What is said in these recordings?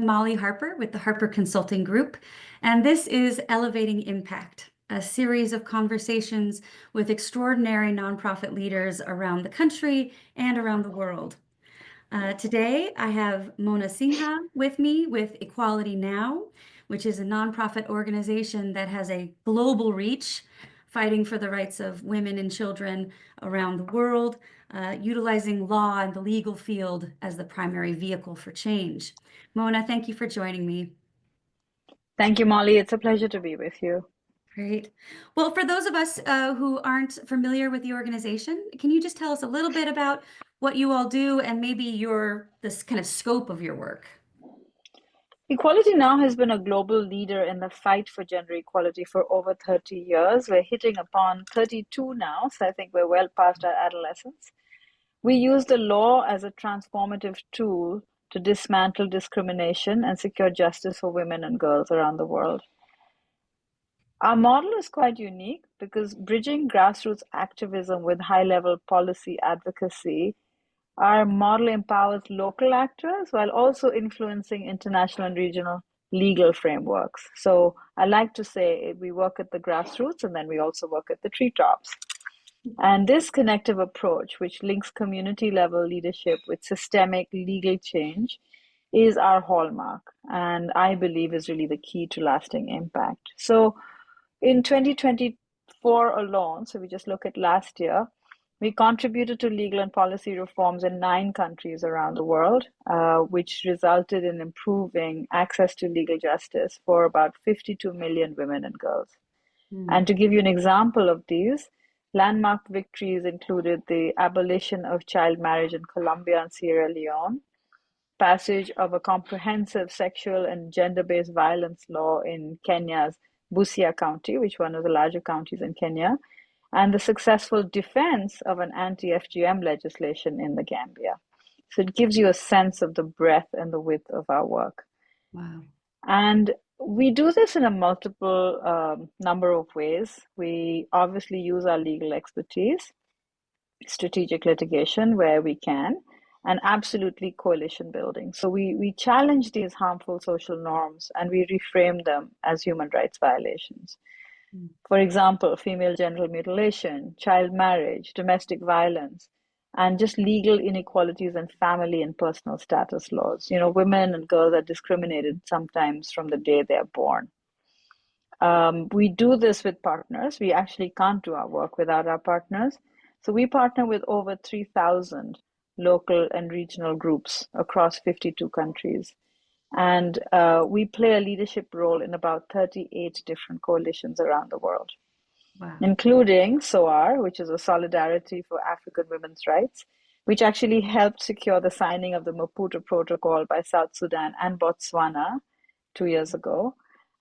Molly Harper with the Harper Consulting Group, and this is Elevating Impact, a series of conversations with extraordinary nonprofit leaders around the country and around the world. Today, I have Mona Sinha with me with Equality Now, which is a nonprofit organization that has a global reach, fighting for the rights of women and children around the world, utilizing law and the legal field as the primary vehicle for change. Mona, thank you for joining me. Thank you, Molly. It's a pleasure to be with you. Great. Well, for those of us who aren't familiar with the organization, can you just tell us a little bit about what you all do and maybe this kind of scope of your work? Equality Now has been a global leader in the fight for gender equality for over 30 years. We're hitting upon 32 now, so I think we're well past our adolescence. We use the law as a transformative tool to dismantle discrimination and secure justice for women and girls around the world. Our model is quite unique because bridging grassroots activism with high-level policy advocacy, our model empowers local actors while also influencing international and regional legal frameworks. So I like to say we work at the grassroots and then we also work at the treetops. And this connective approach, which links community level leadership with systemic legal change, is our hallmark, and I believe is really the key to lasting impact. So in 2024 alone, so we just look at last year, we contributed to legal and policy reforms in 9 countries around the world, which resulted in improving access to legal justice for about 52 million women and girls. And to give you an example of these, landmark victories included the abolition of child marriage in Colombia and Sierra Leone, passage of a comprehensive sexual and gender-based violence law in Kenya's Busia County, which is one of the larger counties in Kenya, and the successful defense of an anti-FGM legislation in the Gambia. So it gives you a sense of the breadth and the width of our work. Wow. And we do this in a multiple number of ways. We obviously use our legal expertise, strategic litigation where we can, and absolutely coalition building. So we challenge these harmful social norms and we reframe them as human rights violations. For example, female genital mutilation, child marriage, domestic violence, and just legal inequalities in family and personal status laws. You know, women and girls are discriminated sometimes from the day they're born. We do this with partners. We actually can't do our work without our partners. So we partner with over 3,000 local and regional groups across 52 countries. And we play a leadership role in about 38 different coalitions around the world, Wow. including SOAR, which is a Solidarity for African Women's Rights, which actually helped secure the signing of the Maputo Protocol by South Sudan and Botswana 2 years ago,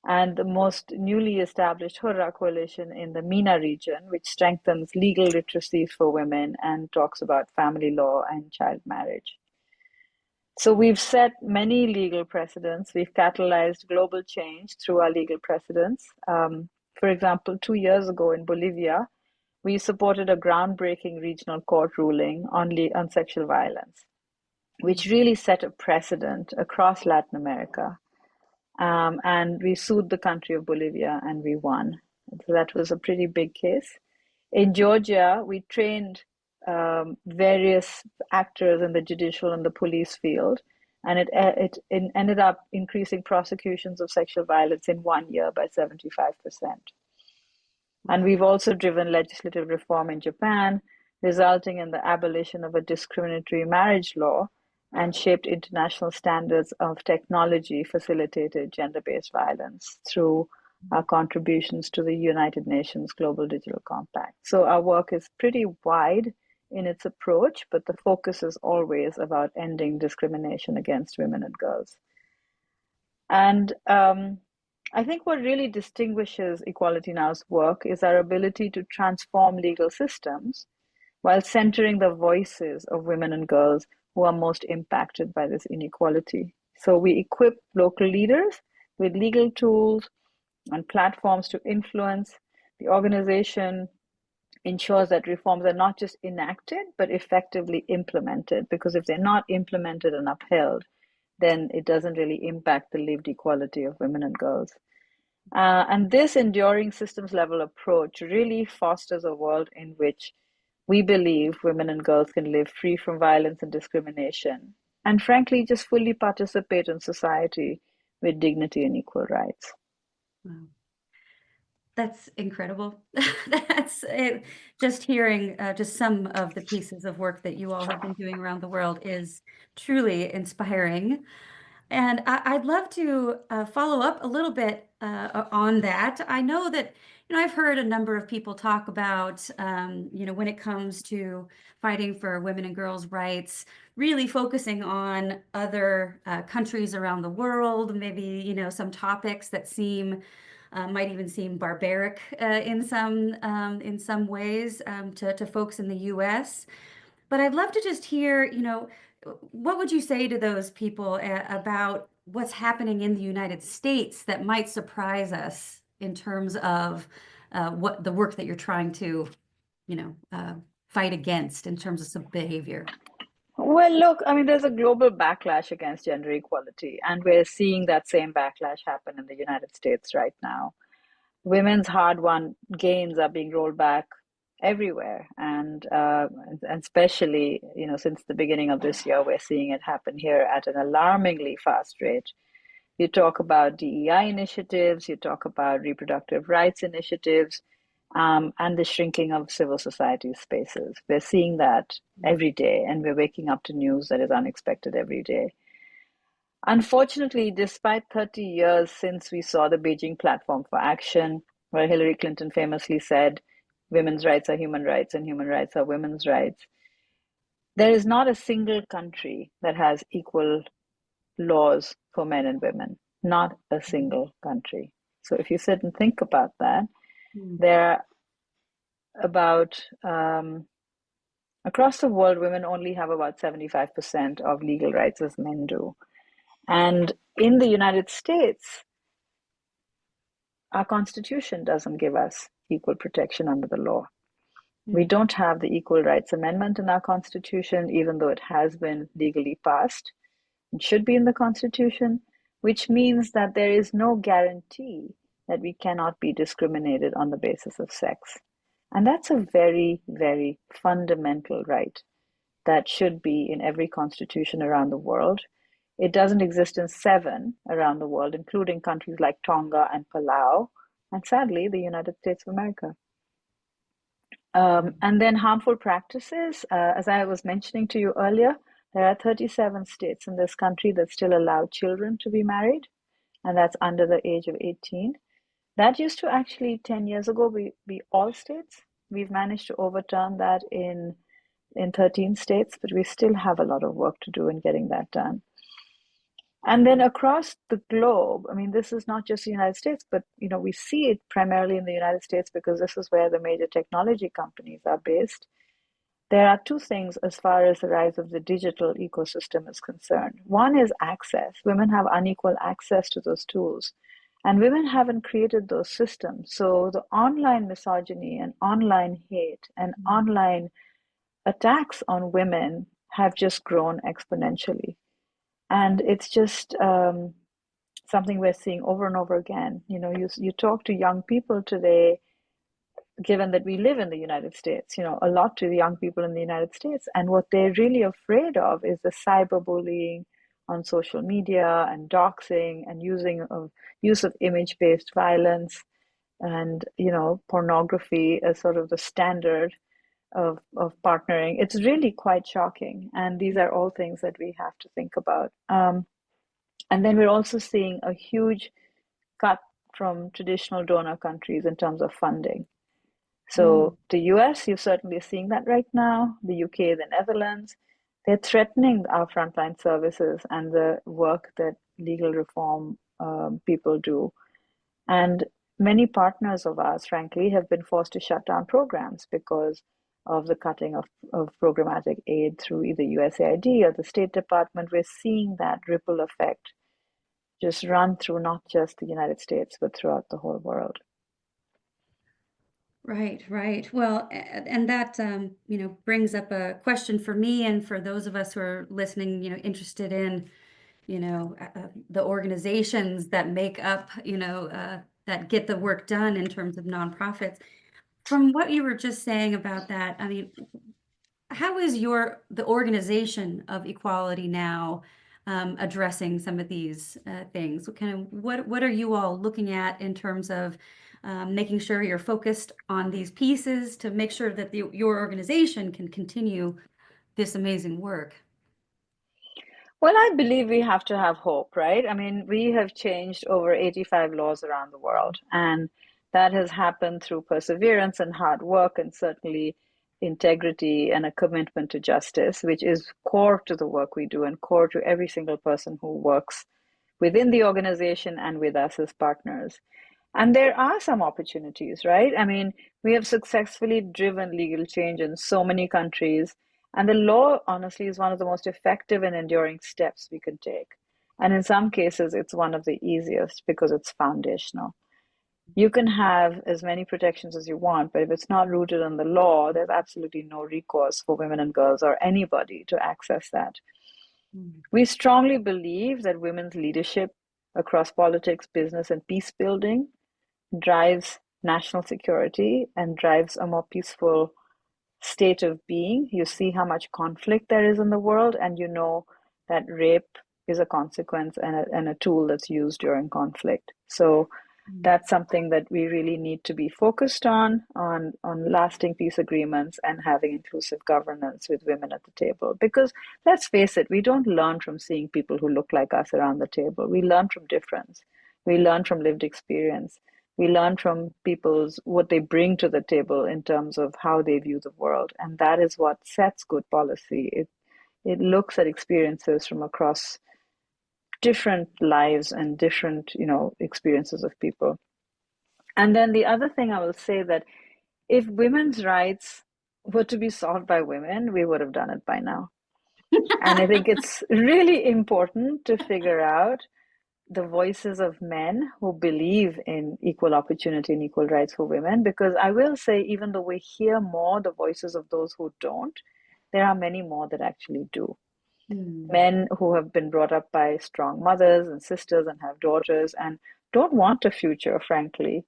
and the most newly established Hurra coalition in the MENA region, which strengthens legal literacy for women and talks about family law and child marriage. So we've set many legal precedents. We've catalyzed global change through our legal precedents. For example, 2 years ago in Bolivia, we supported a groundbreaking regional court ruling on sexual violence, which really set a precedent across Latin America. And we sued the country of Bolivia and we won. So that was a pretty big case. In Georgia, we trained various actors in the judicial and the police field, and it ended up increasing prosecutions of sexual violence in 1 year by 75%. And we've also driven legislative reform in Japan, resulting in the abolition of a discriminatory marriage law and shaped international standards of technology facilitated gender-based violence through our contributions to the United Nations Global Digital Compact. So our work is pretty wide in its approach, but the focus is always about ending discrimination against women and girls. And I think what really distinguishes Equality Now's work is our ability to transform legal systems while centering the voices of women and girls who are most impacted by this inequality. So we equip local leaders with legal tools and platforms to influence. The organization ensures that reforms are not just enacted, but effectively implemented, because if they're not implemented and upheld, then it doesn't really impact the lived equality of women and girls. And this enduring systems level approach really fosters a world in which we believe women and girls can live free from violence and discrimination, and frankly, just fully participate in society with dignity and equal rights. Wow. That's incredible. That's it. Just hearing just some of the pieces of work that you all have been doing around the world is truly inspiring. And I'd love to follow up a little bit on that. I know that, I've heard a number of people talk about, when it comes to fighting for women and girls' rights, really focusing on other countries around the world, maybe, some topics that might even seem barbaric in some ways to folks in the U.S. But I'd love to just hear, what would you say to those people about what's happening in the United States that might surprise us in terms of what the work that you're trying to, you know, uh, fight against in terms of some behavior? Well, look, I mean, there's a global backlash against gender equality, and we're seeing that same backlash happen in the United States right now. Women's hard-won gains are being rolled back everywhere, and especially, since the beginning of this year, we're seeing it happen here at an alarmingly fast rate. You talk about DEI initiatives, you talk about reproductive rights initiatives, and the shrinking of civil society spaces. We're seeing that every day, and we're waking up to news that is unexpected every day. Unfortunately, despite 30 years since we saw the Beijing Platform for Action, where Hillary Clinton famously said, women's rights are human rights and human rights are women's rights, there is not a single country that has equal laws for men and women. Not a single country. So if you sit and think about that, Mm. there are about, across the world, women only have about 75% of legal rights as men do. And in the United States, our Constitution doesn't give us equal protection under the law. We Mm. don't have the Equal Rights Amendment in our Constitution, even though it has been legally passed. It should be in the Constitution, which means that there is no guarantee that we cannot be discriminated on the basis of sex. And that's a very, very fundamental right that should be in every constitution around the world. It doesn't exist in 7 around the world, including countries like Tonga and Palau, and sadly, the United States of America. And then harmful practices, as I was mentioning to you earlier, there are 37 states in this country that still allow children to be married, and that's under the age of 18. That used to actually, 10 years ago, be all states. We've managed to overturn that in 13 states, but we still have a lot of work to do in getting that done. And then across the globe, I mean, this is not just the United States, but we see it primarily in the United States because this is where the major technology companies are based. There are 2 things as far as the rise of the digital ecosystem is concerned. One is access. Women have unequal access to those tools, and women haven't created those systems. So the online misogyny and online hate and online attacks on women have just grown exponentially. And it's just something we're seeing over and over again. You talk to young people today, given that we live in the United States, a lot to the young people in the United States. And what they're really afraid of is the cyberbullying on social media and doxing and use of image-based violence and, pornography as sort of the standard of partnering. It's really quite shocking. And these are all things that we have to think about. And then we're also seeing a huge cut from traditional donor countries in terms of funding. Mm. So the US, you're certainly seeing that right now. The UK, the Netherlands, they're threatening our frontline services and the work that legal reform people do. And many partners of ours, frankly, have been forced to shut down programs because of the cutting of programmatic aid through either USAID or the State Department. We're seeing that ripple effect just run through not just the United States, but throughout the whole world. Right, right. Well, and that brings up a question for me and for those of us who are listening, interested in the organizations that make up, that get the work done in terms of nonprofits. From what you were just saying about that, I mean, how is the organization of Equality Now addressing some of these things? What are you all looking at in terms of making sure you're focused on these pieces to make sure that your organization can continue this amazing work? Well, I believe we have to have hope, right? I mean, we have changed over 85 laws around the world, and that has happened through perseverance and hard work, and certainly integrity and a commitment to justice, which is core to the work we do and core to every single person who works within the organization and with us as partners. And there are some opportunities, right? I mean, we have successfully driven legal change in so many countries. And the law, honestly, is one of the most effective and enduring steps we can take. And in some cases, it's one of the easiest because it's foundational. You can have as many protections as you want, but if it's not rooted in the law, there's absolutely no recourse for women and girls or anybody to access that. Mm. We strongly believe that women's leadership across politics, business, and peace building drives national security and drives a more peaceful state of being. You see how much conflict there is in the world, and you know that rape is a consequence and a tool that's used during conflict. So that's something that we really need to be focused on lasting peace agreements and having inclusive governance with women at the table. Because let's face it, we don't learn from seeing people who look like us around the table. We learn from difference. We learn from lived experience. We learn from people's what they bring to the table in terms of how they view the world. And that is what sets good policy. It looks at experiences from across different lives and different, experiences of people. And then the other thing I will say that if women's rights were to be solved by women, we would have done it by now. And I think it's really important to figure out the voices of men who believe in equal opportunity and equal rights for women. Because I will say, even though we hear more the voices of those who don't, there are many more that actually do. Mm. Men who have been brought up by strong mothers and sisters and have daughters and don't want a future, frankly,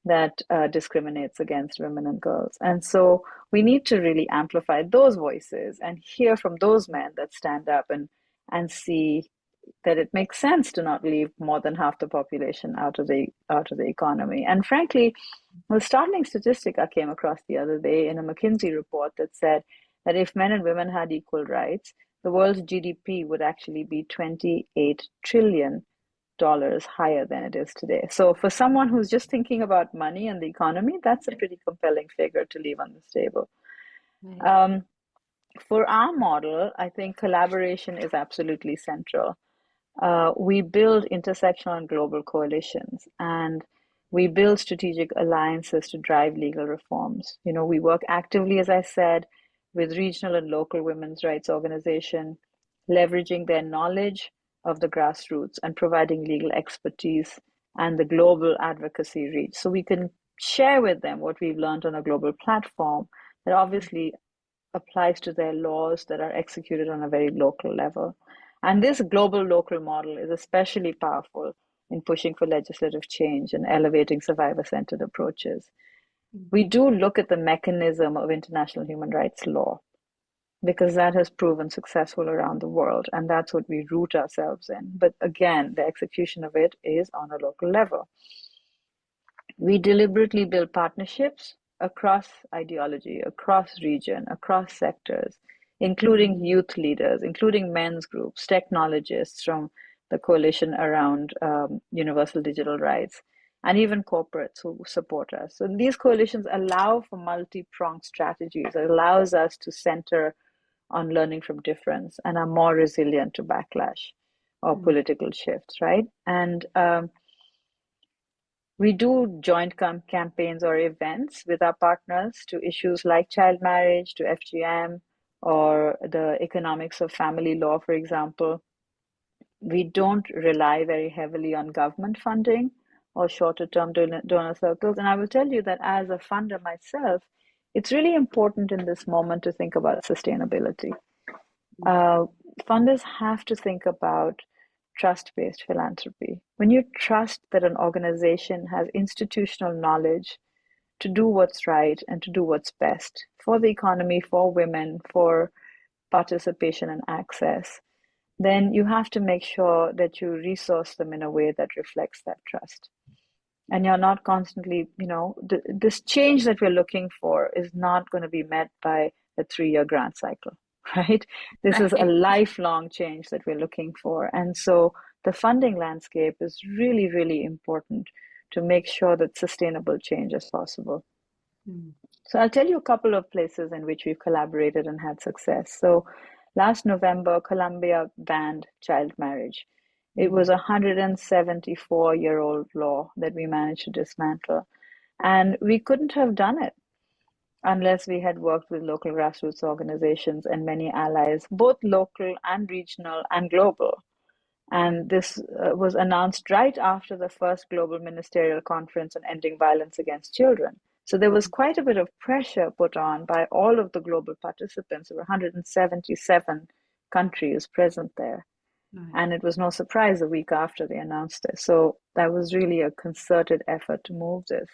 that discriminates against women and girls. And so we need to really amplify those voices and hear from those men that stand up and see that it makes sense to not leave more than half the population out of the economy. And frankly, a startling statistic I came across the other day in a McKinsey report that said that if men and women had equal rights, the world's GDP would actually be $28 trillion higher than it is today. So for someone who's just thinking about money and the economy, that's a pretty compelling figure to leave on the table. Right. Um, for our model, I think collaboration is absolutely central. We build intersectional and global coalitions, and we build strategic alliances to drive legal reforms. We work actively, as I said, with regional and local women's rights organizations, leveraging their knowledge of the grassroots and providing legal expertise and the global advocacy reach. So we can share with them what we've learned on a global platform that obviously applies to their laws that are executed on a very local level. And this global local model is especially powerful in pushing for legislative change and elevating survivor centered approaches. We do look at the mechanism of international human rights law because that has proven successful around the world, and that's what we root ourselves in. But again, the execution of it is on a local level. We deliberately build partnerships across ideology, across region, across sectors, including youth leaders, including men's groups, technologists from the coalition around universal digital rights, and even corporates who support us. So these coalitions allow for multi-pronged strategies. It allows us to center on learning from difference and are more resilient to backlash or Mm. political shifts, right? And we do joint campaigns or events with our partners to issues like child marriage, to FGM, or the economics of family law, for example. We don't rely very heavily on government funding or shorter term donor circles. And I will tell you that as a funder myself, it's really important in this moment to think about sustainability. Uh, Funders have to think about trust-based philanthropy. When you trust that an organization has institutional knowledge to do what's right and to do what's best for the economy, for women, for participation and access, then you have to make sure that you resource them in a way that reflects that trust. And you're not constantly, this change that we're looking for is not going to be met by a 3-year grant cycle, right? This is a Right. lifelong change that we're looking for. And so the funding landscape is really, really important to make sure that sustainable change is possible. Mm. So I'll tell you a couple of places in which we've collaborated and had success. So last November, Colombia banned child marriage. It was Mm. a 174-year-old law that we managed to dismantle. And we couldn't have done it unless we had worked with local grassroots organizations and many allies, both local and regional and global. And this was announced right after the first global ministerial conference on ending violence against children. So there was quite a bit of pressure put on by all of the global participants. There were 177 countries present there. Right. And it was no surprise a week after they announced it. So that was really a concerted effort to move this.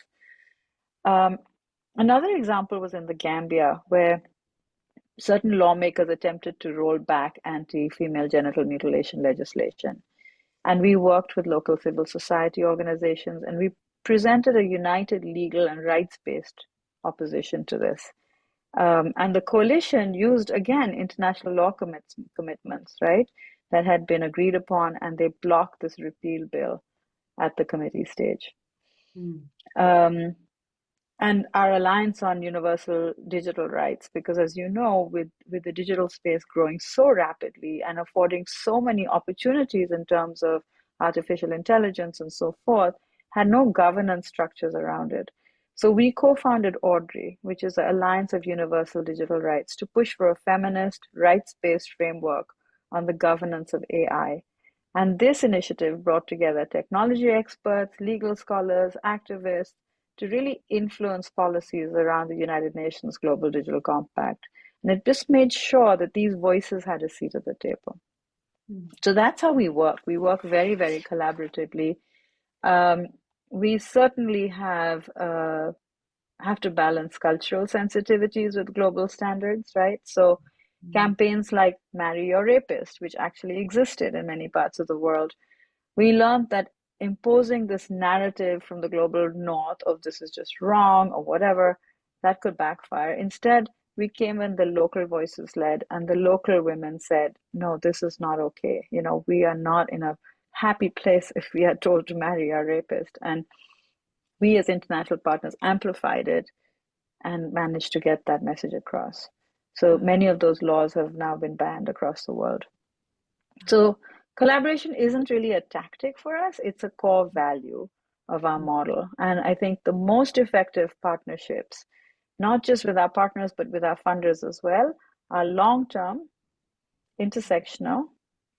Um, Another example was in the Gambia, where certain lawmakers attempted to roll back anti female genital mutilation legislation. And we worked with local civil society organizations and we presented a united legal and rights based opposition to this. And the coalition used, again, international law commitments, right, that had been agreed upon, and they blocked this repeal bill at the committee stage. Mm. Um, and our alliance on universal digital rights, because as you know, with the digital space growing so rapidly and affording so many opportunities in terms of artificial intelligence and so forth, had no governance structures around it. So we co-founded Audrey, which is the Alliance of Universal Digital Rights, to push for a feminist, rights-based framework on the governance of AI. And this initiative brought together technology experts, legal scholars, activists, to really influence policies around the United Nations Global Digital Compact. And it just made sure that these voices had a seat at the table. Mm. So that's how we work. We work very, very collaboratively. Um, we certainly have to balance cultural sensitivities with global standards, right? So Mm. campaigns like Marry Your Rapist, which actually existed in many parts of the world, we learned that imposing this narrative from the global north of this is just wrong or whatever, that could backfire. Instead, we came in, the local voices led, and the local women said, no, this is not okay. We are not in a happy place if we are told to marry our rapist. And we as international partners amplified it and managed to get that message across. So Wow. many of those laws have now been banned across the world. So collaboration isn't really a tactic for us, it's a core value of our Mm. model. And I think the most effective partnerships, not just with our partners, but with our funders as well, are long-term, intersectional,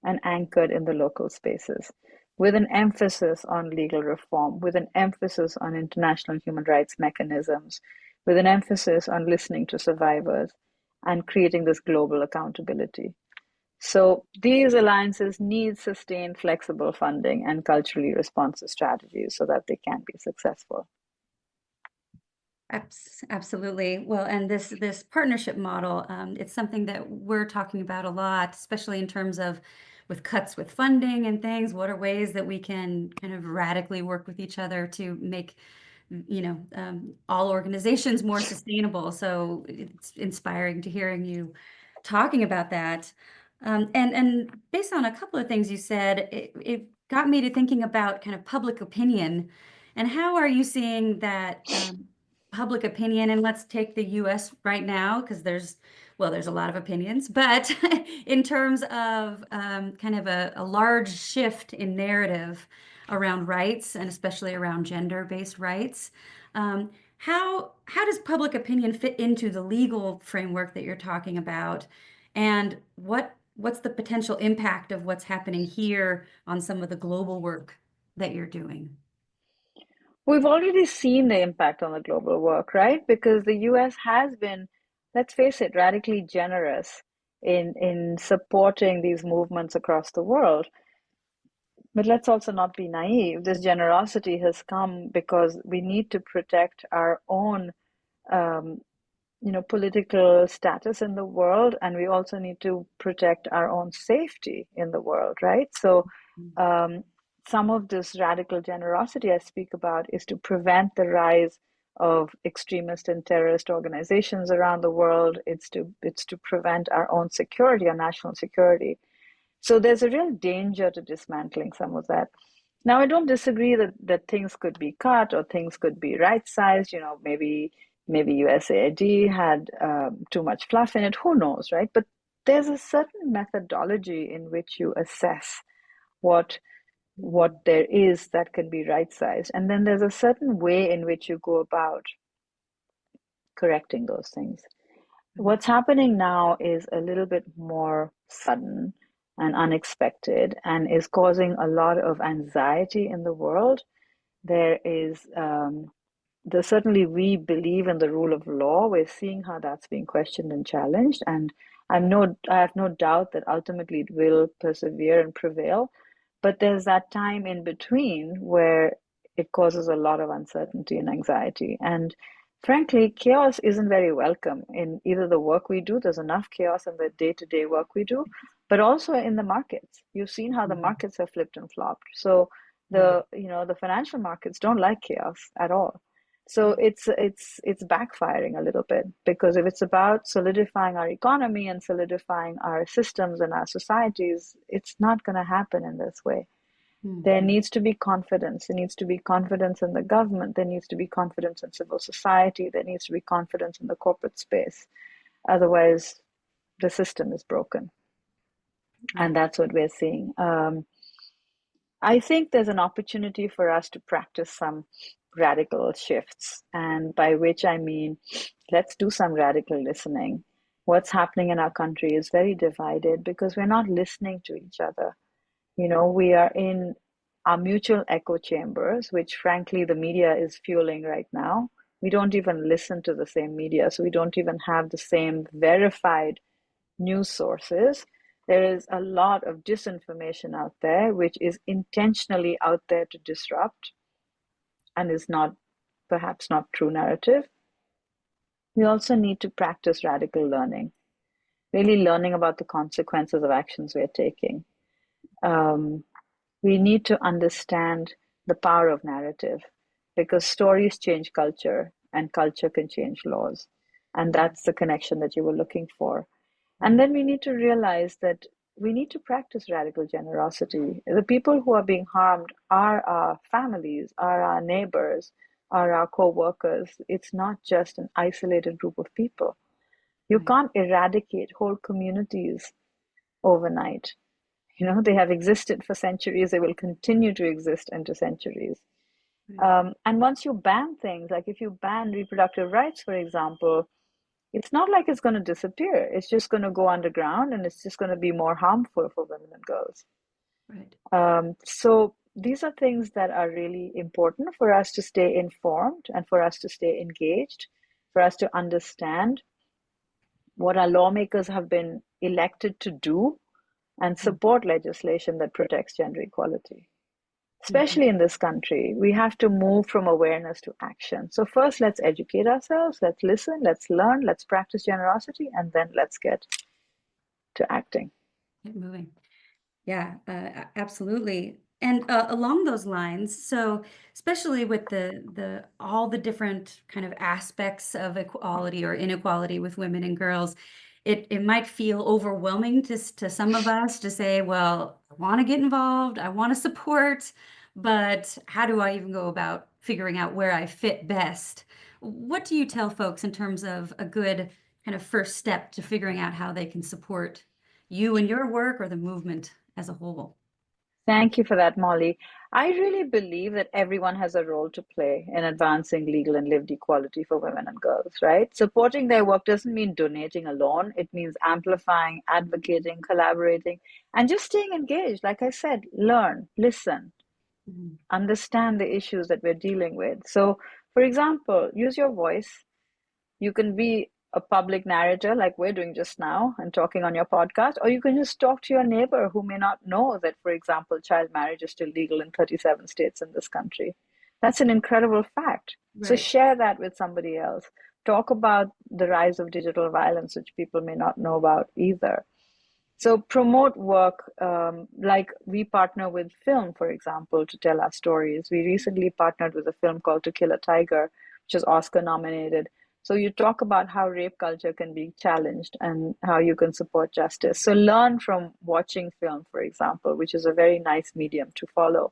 and anchored in the local spaces, with an emphasis on legal reform, with an emphasis on international human rights mechanisms, with an emphasis on listening to survivors and creating this global accountability. So these alliances need sustained, flexible funding and culturally responsive strategies so that they can be successful. Absolutely. Well, and this partnership model, it's something that we're talking about a lot, especially in terms of with cuts with funding and things. What are ways that we can kind of radically work with each other to make, all organizations more sustainable? So it's inspiring to hearing you talking about that. And based on a couple of things you said, it got me to thinking about kind of public opinion. And how are you seeing that public opinion? And let's take the US right now, because there's a lot of opinions, but in terms of kind of a large shift in narrative around rights and especially around gender-based rights. Um, how does public opinion fit into the legal framework that you're talking about? And what's the potential impact of what's happening here on some of the global work that you're doing? We've already seen the impact on the global work, right? Because the US has been, let's face it, radically generous in supporting these movements across the world. But let's also not be naive. This generosity has come because we need to protect our own um, political status in the world, and we also need to protect our own safety in the world, right? So, um, some of this radical generosity I speak about is to prevent the rise of extremist and terrorist organizations around the world. It's to prevent our own security, our national security. So there's a real danger to dismantling some of that. Now, I don't disagree that things could be cut or things could be right sized. Maybe USAID had too much fluff in it. Who knows, right? But there's a certain methodology in which you assess what Mhm. there is that can be right sized, and then there's a certain way in which you go about correcting those things. Right. What's happening now is a little bit more sudden and unexpected and is causing a lot of anxiety in the world. There is certainly we believe in the rule of law. We're seeing how that's being questioned and challenged, and I have no doubt that ultimately it will persevere and prevail. But there's that time in between where it causes a lot of uncertainty and anxiety. And frankly, chaos isn't very welcome in either the work we do. There's enough chaos in the day-to-day work we do, but also in the markets. You've seen how the Mhm. markets have flipped and flopped. So Yeah. the financial markets don't like chaos at all. So Right. it's backfiring a little bit, because if it's about solidifying our economy and solidifying our systems and our societies, it's not going to happen in this way. There Mhm. needs to be confidence. There needs to be confidence in the government. There needs to be confidence in civil society. There needs to be confidence in the corporate space. Otherwise, the system is broken. And Right. that's what we're seeing. I think there's an opportunity for us to practice some radical shifts. And by which I mean, let's do some radical listening. What's happening in our country is very divided because we're not listening to each other. We are in our mutual echo chambers, which frankly the media is fueling right now. We don't even listen to the same media, so we don't even have the same verified news sources. There is a lot of disinformation out there, which is intentionally out there to disrupt and is not, perhaps not true narrative. We also need to practice radical learning, really learning about the consequences of actions we're taking. Um, we need to understand the power of narrative, because stories change culture and culture can change laws. And Mhm. that's the connection that you were looking for. And Right. then we need to realize that we need to practice radical generosity. The people who are being harmed are our families, are our neighbors, are our co-workers. It's not just an isolated group of people. You Right. can't eradicate whole communities overnight. They have existed for centuries, they will continue to exist into centuries. Right. And once you ban things, like if you ban reproductive rights, for example, it's not like it's going to disappear. It's just going to go underground and it's just going to be more harmful for women and girls. Right. So these are things that are really important for us to stay informed and for us to stay engaged, for us to understand what our lawmakers have been elected to do and Mhm. support legislation that protects gender equality. Mhm. Especially in this country, we have to move from awareness to action. So, first, let's educate ourselves, let's listen, let's learn, let's practice generosity, and then let's get to acting. Get moving. Yeah, absolutely. And along those lines, so especially with the all the different kind of aspects of equality or inequality with women and girls, it might feel overwhelming to some of us to say, well, I want to get involved, I want to support, but how do I even go about figuring out where I fit best? What do you tell folks in terms of a good kind of first step to figuring out how they can support you and your work or the movement as a whole? Thank you for that, Molly. I really believe that everyone has a role to play in advancing legal and lived equality for women and girls, right? Supporting their work doesn't mean donating alone. It means amplifying, advocating, collaborating, and just staying engaged. Like I said, learn, listen, Mhm. understand the issues that we're dealing with. So, for example, use your voice. You can be a public narrator like we're doing just now and talking on your podcast, or you can just talk to your neighbor who may not know that, for example, child marriage is still legal in 37 states in this country. That's an incredible fact. So Right. share that with somebody else. Talk about the rise of digital violence, which people may not know about either. So promote work, like we partner with film, for example, to tell our stories. We recently partnered with a film called To Kill a Tiger, which is Oscar nominated. So you talk about how rape culture can be challenged and how you can support justice. So learn from watching film, for example, which is a very nice medium to follow.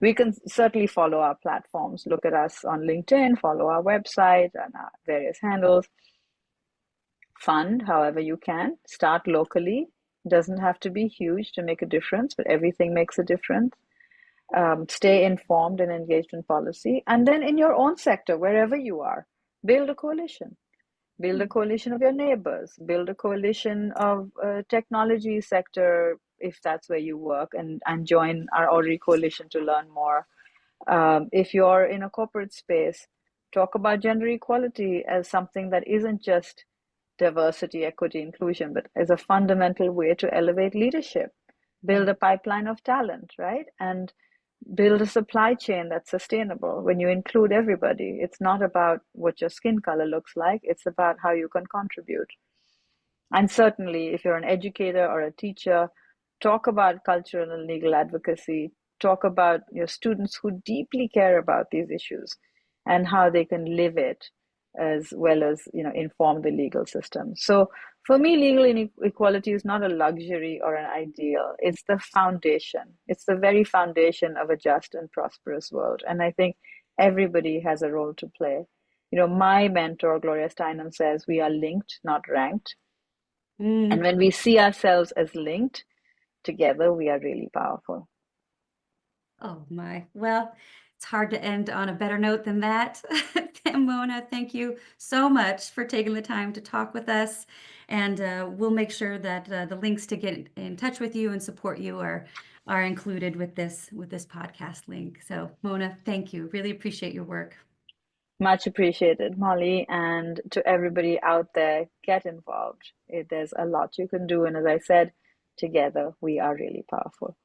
We can certainly follow our platforms. Look at us on LinkedIn, follow our website and our various handles. Fund however you can. Start locally. Doesn't have to be huge to make a difference, but everything makes a difference. Stay informed and engaged in policy. And then in your own sector, wherever you are, build a coalition. Build a coalition of your neighbors. Build a coalition of technology sector if that's where you work, and join our already coalition to learn more. If you're in a corporate space, talk about gender equality as something that isn't just diversity, equity, inclusion, but as a fundamental way to elevate leadership, build Right. a pipeline of talent, right? And build a supply chain that's sustainable. When you include everybody, it's not about what your skin color looks like, it's about how you can contribute. And certainly, if you're an educator or a teacher, talk about cultural and legal advocacy, talk about your students who deeply care about these issues and how they can live it, as well as, inform the legal system. So for me, legal inequality is not a luxury or an ideal. It's the foundation. It's the very foundation of a just and prosperous world. And I think everybody has a role to play. My mentor, Gloria Steinem, says we are linked, not ranked. And Mm. when we see ourselves as linked together, we are really powerful. Oh my. Well, it's hard to end on a better note than that. Mona, thank you so much for taking the time to talk with us. And we'll make sure that the links to get in touch with you and support you are included with this podcast link. So, Mona, thank you. Really appreciate your work. Much appreciated, Molly. And to everybody out there, get involved. There's a lot you can do. And as I said, together we are really powerful.